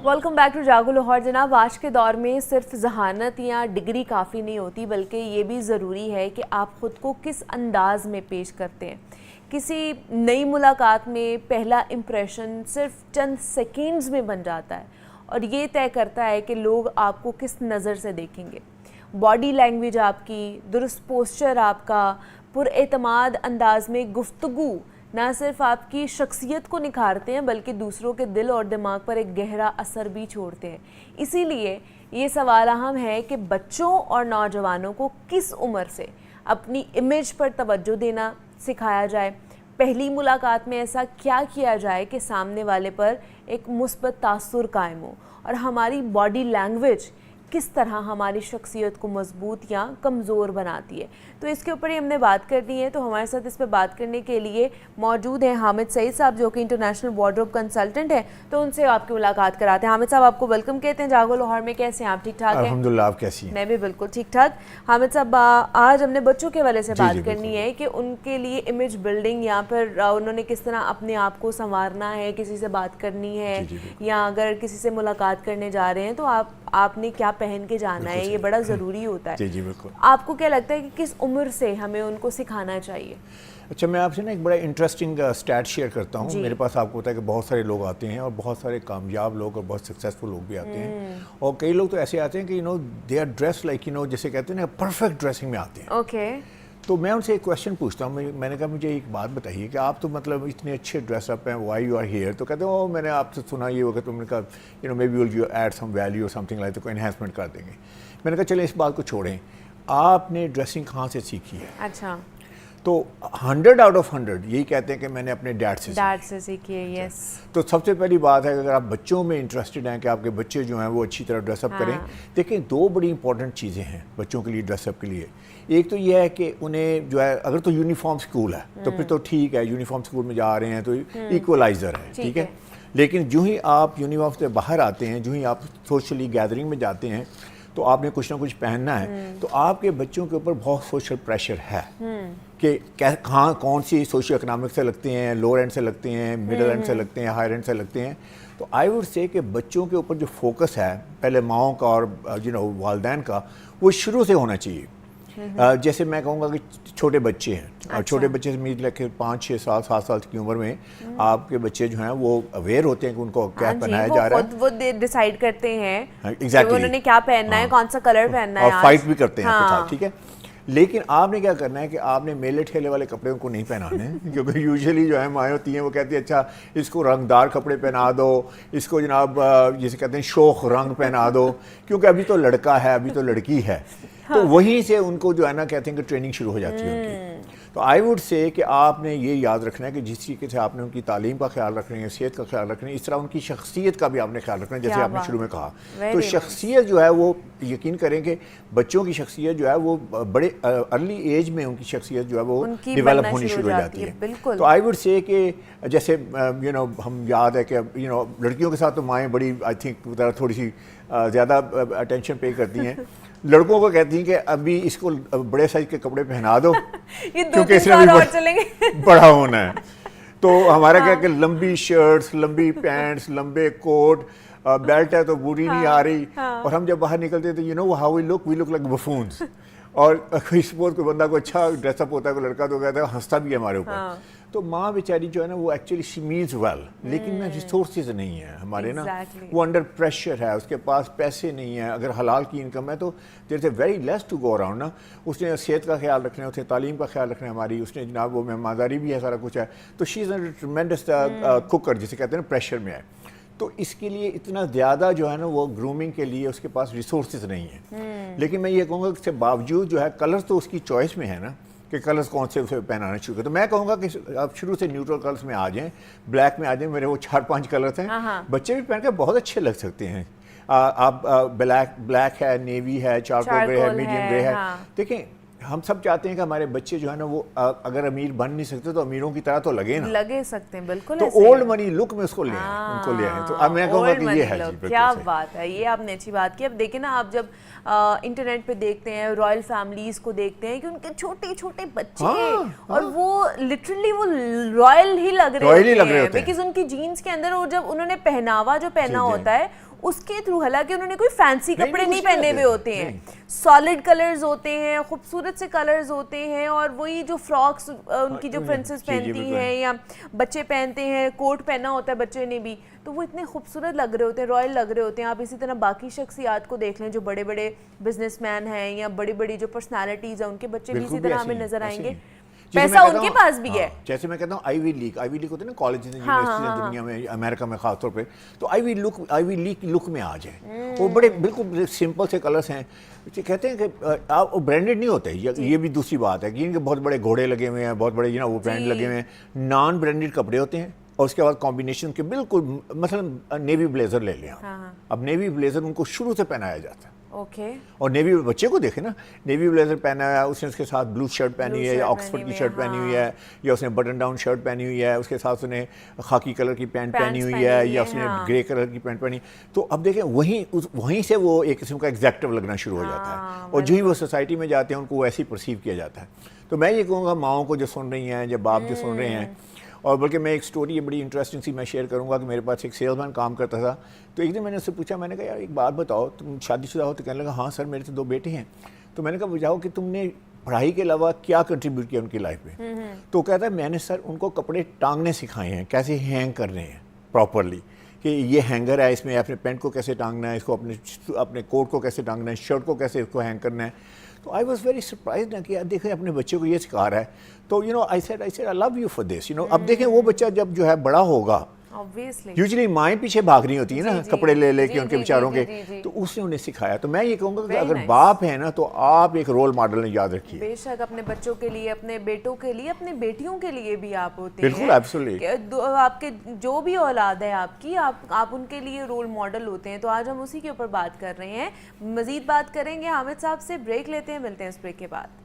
Welcome back to जागो लाहौर। जनाब, आज के दौर में सिर्फ जहानत या डिग्री काफ़ी नहीं होती, बल्कि ये भी ज़रूरी है कि आप ख़ुद को किस अंदाज में पेश करते हैं। किसी नई मुलाकात में पहला इम्प्रेशन सिर्फ चंद सेकंड्स में बन जाता है और ये तय करता है कि लोग आपको किस नज़र से देखेंगे। बॉडी लैंग्वेज आपकी, दुरुस्त पोस्चर आपका, पुरएतमाद अंदाज में गुफ्तगू ना सिर्फ आपकी शख्सियत को निखारते हैं बल्कि दूसरों के दिल और दिमाग पर एक गहरा असर भी छोड़ते हैं। इसीलिए ये सवाल अहम है कि बच्चों और नौजवानों को किस उम्र से अपनी इमेज पर तवज्जो देना सिखाया जाए। पहली मुलाकात में ऐसा क्या किया जाए कि सामने वाले पर एक मुस्बत तासुर कायम हो, और हमारी बॉडी लैंग्वेज किस तरह हमारी शख्सियत को मजबूत या कमज़ोर बनाती है। तो इसके ऊपर ही हमने बात करनी है। तो हमारे साथ इस पर बात करने के लिए मौजूद हैं हामिद सईद साहब, जो कि इंटरनेशनल वार्डरोब कंसल्टेंट हैं। तो उनसे आपकी मुलाकात कराते हैं। हामिद साहब, आपको वेलकम कहते हैं जागो लाहौर में। कैसे हैं आप? ठीक ठाक हैं? अल्हम्दुलिल्लाह, आप कैसी हैं? मैं भी बिल्कुल ठीक ठाक। हामिद साहब, आज हमने बच्चों के वाले से बात करनी है कि उनके लिए इमेज बिल्डिंग या फिर उन्होंने किस तरह अपने आप को संवारना है, किसी से बात करनी है या अगर किसी से मुलाकात करने जा रहे हैं तो आपने क्या पहन के जाना है, ये बड़ा ज़रूरी होता है। जी बिल्कुल। आपको क्या लगता है कि किस उम्र से हमें उनको सिखाना चाहिए? अच्छा, मैं आपसे ना एक बड़ा इंटरेस्टिंग स्टैट शेयर करता हूँ। मेरे पास आपको पता है कि बहुत सारे लोग आते हैं और बहुत सारे कामयाब लोग और बहुत सक्सेसफुल लोग भी आते हैं, और कई लोग तो ऐसे आते हैं कि दे आर ड्रेस लाइक जैसे कहते हैं ना, परफेक्ट ड्रेसिंग में आते हैं। ओके। तो मैं उनसे एक क्वेश्चन पूछता हूँ। मैंने कहा मुझे एक बात बताइए कि आप तो मतलब इतने अच्छे ड्रेसअप हैं, वाई यू आर हियर? तो कहते हैं ओ मैंने आपसे सुना ये होगा। तो मैंने कहा maybe will you add some value और समथिंग लाइक, तो कोई एनहांसमेंट कर देंगे। मैंने कहा चलें इस बात को छोड़ें, आपने ड्रेसिंग कहाँ से सीखी है? अच्छा। तो 100 आउट ऑफ 100 यही कहते हैं कि मैंने अपने डैड से सीखी है। यस। तो सबसे पहली बात है कि अगर आप बच्चों में इंटरेस्टेड हैं कि आपके बच्चे जो हैं वो अच्छी तरह ड्रेसअप करें। देखिए, दो बड़ी इंपॉर्टेंट चीज़ें हैं बच्चों के लिए ड्रेसअप के लिए। एक तो ये है कि उन्हें जो है, अगर तो यूनिफॉर्म स्कूल है तो फिर तो ठीक है, यूनिफॉर्म स्कूल में जा रहे हैं तो इक्वलाइज़र है, ठीक है। लेकिन जो ही आप यूनिफॉर्म से बाहर आते हैं, जो ही आप सोशली गैदरिंग में जाते हैं, तो आपने कुछ ना कुछ पहनना है। तो आपके बच्चों के ऊपर बहुत सोशल प्रेशर है कि कहाँ कौन सी सोशल इकोनॉमिक से लगते हैं, लोअर एंड से लगते हैं, मिडिल एंड से लगते हैं, हायर एंड से लगते हैं। तो आई वुड से कि बच्चों के ऊपर जो फोकस है पहले माओं का और वालिदैन का, वो शुरू से होना चाहिए। जैसे मैं कहूँगा कि छोटे बच्चे हैं। अच्छा। छोटे बच्चे से उम्मीद रखें 5, 6 साल, 7 साल की उम्र में आपके बच्चे जो हैं वो अवेयर होते हैं कि उनको क्या पहनाया जा रहा है। वो डिसाइड करते हैं एग्जैक्टली उन्होंने क्या पहनना है, कौन सा कलर पहनना है, और फाइट भी करते हैं, ठीक है। लेकिन आपने क्या करना है कि आपने मेले ठेले वाले कपड़े उनको नहीं पहनाने हैं, क्योंकि यूजुअली जो है माएँ होती हैं वो कहती है अच्छा इसको रंगदार कपड़े पहना दो, इसको जनाब जिसे कहते हैं शोख रंग पहना दो, क्योंकि अभी तो लड़का है, अभी तो लड़की है। तो वहीं से उनको जो है ना कहते हैं कि ट्रेनिंग शुरू हो जाती है उनकी। तो आई वुड से कि आपने ये याद रखना है कि जिस तरीके से आपने उनकी तालीम का ख्याल रखना है, सेहत का ख्याल रखना है, इस तरह उनकी शख्सियत का भी आपने ख्याल रखना है, जैसे आपने शुरू में कहा। तो शख्सियत जो है वो यकीन करें कि बच्चों की शख्सियत जो है वो बड़े अर्ली एज में उनकी शख्सियत जो है वो डिवेलप होनी शुरू हो जाती है। तो आई वुड से कि जैसे हम याद है कि लड़कियों के साथ तो माएँ बड़ी आई थिंक थोड़ी सी ज़्यादा अटेंशन पे करती हैं। लड़कों को कहती हैं कि अभी इसको बड़े साइज के कपड़े पहना दो क्योंकि इसने भी बड़ा होना है। तो हमारा क्या कि लंबी शर्ट्स, लंबी पैंट्स, लंबे कोट, बेल्ट है तो बूढ़ी नहीं आ रही, और हम जब बाहर निकलते तो हाउ वी लुक लाइक बफून्स। और सपोज कोई बंदा को अच्छा ड्रेसअप होता है, कोई लड़का तो कहता है हंसता भी है हमारे ऊपर। तो माँ बेचारी जो है ना वो एक्चुअली शी मीन्स वेल, लेकिन ना रिसोर्सेज नहीं है हमारे ना, वो अंडर प्रेशर है, उसके पास पैसे नहीं है। अगर हलाल की इनकम है तो there is very less to go around ना। उसने सेहत का ख्याल रखना है, उसने तालीम का ख्याल रखना है हमारी, उसने जनाब वो मेहमानदारी भी है, सारा कुछ है। तो शी इज़ अ ट्रेमेंडस कुकर जिसे कहते हैं ना, प्रेशर में है। तो इसके लिए इतना ज़्यादा जो है ना वो ग्रूमिंग के लिए उसके पास रिसोर्सेज नहीं है। लेकिन मैं ये कहूँगा कि इसके बावजूद जो है कलर्स तो उसकी चॉइस में है ना कि कलर्स कौन से उसे पहनाना शुरू करें। तो मैं कहूँगा कि आप शुरू से न्यूट्रल कलर्स में आ जाएं, ब्लैक में आ जाएं। मेरे वो 4-5 कलर्स हैं, बच्चे भी पहन के बहुत अच्छे लग सकते हैं। आप ब्लैक है, नेवी है, चारकोल ग्रे है, मीडियम ग्रे है। देखें, हम सब चाहते हैं कि हमारे बच्चे जो है ना वो अगर अमीर बन नहीं सकते तो अमीरों की तरह तो लगे ना, लगे सकते हैं। बिल्कुल। तो ओल्ड मनी लुक में उसको ले आए, उनको ले आए। तो अब मैं कहूँगा कि ये है जी, क्या बात है, ये आपने अच्छी बात की। अब देखें ना, आप जब इंटरनेट पे देखते हैं, रॉयल फैमिलीज को देखते हैं कि उनके छोटे छोटे बच्चे और वो लिटरली वो रॉयल ही लग रहे हैं, बिकॉज उनकी जीन्स के अंदर वो जब उन्होंने पहनावा जो पहना होता है اس کے تھرو، حالانکہ انہوں نے کوئی فینسی کپڑے نہیں پہنے ہوئے ہوتے ہیں، نہیں۔ سالڈ کلرز ہوتے ہیں، خوبصورت سے کلرز ہوتے ہیں، اور وہی جو فراکس ان کی جو پرنسس پہنتی ہیں یا بچے پہنتے ہیں، کوٹ پہنا ہوتا ہے بچے نے بھی، تو وہ اتنے خوبصورت لگ رہے ہوتے ہیں، رائل لگ رہے ہوتے ہیں. آپ اسی طرح باقی شخصیات کو دیکھ لیں جو بڑے بڑے بزنس مین ہیں یا بڑی بڑی جو پرسنالٹیز ہیں، ان کے بچے بھی اسی طرح ہمیں نظر آئیں گے. پیسہ ان کے پاس بھی ہے. جیسے میں کہتا ہوں آئی وی لیگ ہوتے ہیں نا کالجز یونیورسٹیز دنیا میں، امریکہ میں خاص طور پہ، تو آئی وی لیگ لک میں آ جائیں. وہ بڑے بالکل سمپل سے کلرس ہیں. کہتے ہیں کہ آپ برانڈیڈ نہیں ہوتے، یہ بھی دوسری بات ہے کہ ان کے بہت بڑے گھوڑے لگے ہوئے ہیں، بہت بڑے وہ برانڈ لگے ہوئے ہیں. نان برانڈیڈ کپڑے ہوتے ہیں، اور اس کے بعد کمبینیشن کے بالکل، مثلا نیوی بلیزر لے لیں. اب نیوی بلیزر ان کو شروع سے پہنایا جاتا ہے. اور نیوی بچے کو دیکھیں نا، نیوی بلیزر پہنا ہے، اس نے اس کے ساتھ بلو شرٹ پہنی ہوئی ہے، یا آکسفورڈ کی شرٹ پہنی ہوئی ہے، یا اس نے بٹن ڈاؤن شرٹ پہنی ہوئی ہے، اس کے ساتھ اس نے خاکی کلر کی پینٹ پہنی ہوئی ہے، یا اس نے گرے کلر کی پینٹ پہنی. تو اب دیکھیں وہیں سے وہ ایک قسم کا ایگزیکٹو لگنا شروع ہو جاتا ہے، اور جو ہی وہ سوسائٹی میں جاتے ہیں ان کو وہ ایسے ہی پرسیو کیا جاتا ہے. تو میں یہ کہوں گا ماؤں کو جو سن رہی ہیں یا باپ جو سن رہے ہیں، اور بلکہ میں ایک سٹوری بڑی انٹرسٹنگ سی میں شیئر کروں گا کہ میرے پاس ایک سیلس مین کام کرتا تھا. تو ایک دن میں نے اس سے پوچھا، میں نے کہا یار ایک بات بتاؤ، تم شادی شدہ ہو؟ تو کہنے لگا ہاں سر میرے تو 2 بیٹے ہیں. تو میں نے کہا بجاؤ کہ تم نے پڑھائی کے علاوہ کیا کنٹریبیوٹ کیا ان کی لائف میں؟ تو کہتا ہے میں نے سر ان کو کپڑے ٹانگنے سکھائے ہیں، کیسے ہینگ کرنے ہیں پراپرلی، کہ یہ ہینگر ہے، اس میں اپنے پینٹ کو کیسے ٹانگنا ہے، اس کو اپنے کوٹ کو کیسے ٹانگنا ہے، شرٹ کو کیسے اس کو ہینگ کرنا ہے. تو آئی واز ویری سرپرائزڈ کہ دیکھیں اپنے بچے کو یہ سکھا رہا ہے. تو I said I love you for this. اب دیکھیں وہ بچہ جب جو ہے بڑا ہوگا، یوزلی مائیں پیچھے بھاگ رہی ہوتی ہیں نا کپڑے لے کے ان کے بیچاروں کے، تو اس نے انہیں سکھایا. تو میں یہ کہوں گا کہ اگر باپ ہے نا تو آپ ایک رول ماڈل یاد رکھیے. بے شک اپنے بچوں کے لیے، اپنے بیٹوں کے لیے، اپنے بیٹیوں کے لیے بھی آپ ہوتے ہیں. بالکل ایبسولوٹلی. آپ کے جو بھی اولاد ہے آپ کی، آپ ان کے لیے رول ماڈل ہوتے ہیں. تو آج ہم اسی کے اوپر بات کر رہے ہیں. مزید بات کریں گے حامد صاحب سے. بریک لیتے ہیں، ملتے ہیں اس بریک کے بعد.